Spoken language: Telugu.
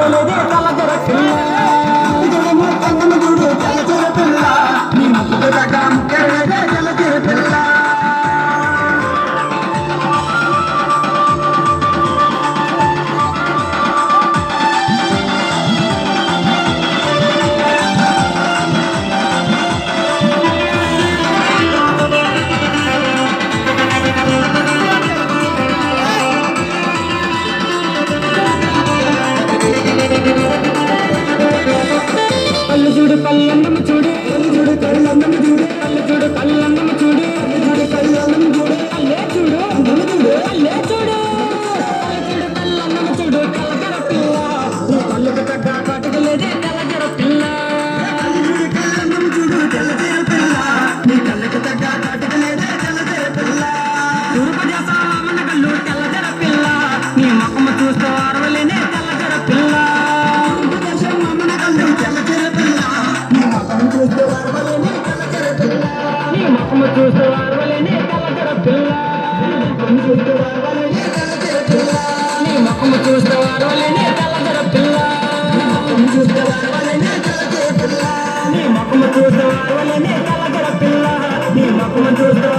కాటలేదే తలగర పిల్ల చూడు జలచర పిల్ల నీ ముక్కు దగ్గర ముక్కలేదే జలచర పిల్ల కళ్ళు చూడు కళ్ళన్నము చూడు కళ్ళు చూడు కళ్ళన్నము చూడు కళ్ళు చూడు కళ్ళన్నము చూడు కళ్ళు చూడు కళ్ళన్నము చూడు కళ్ళే చూడు అన్నము చూడు కళ్ళే చూడు చూడు కళ్ళన్నము చూడు కలగర పిల్ల నీ కళ్ళకు తగ్గ కాటకలేదే కలగర పిల్ల చూడు కళ్ళన్నము చూడు కలగర పిల్ల నీ కళ్ళకు తగ్గ కాటకలేదే కలగర పిల్ల తూర్పు దేశమన్న కళ్ళు కలగర పిల్ల నీ ముఖము చూస్తూ అరవలేనే కలగర పిల్ల చూస్తూ అరవలేనే కలగర పిల్ల నీ ముఖము చూస్తూ అరవలేనే కలగర పిల్ల నీ ముఖము చూస్తూ అరవలేనే కలగర పిల్ల నీ ముఖము చూస్తూ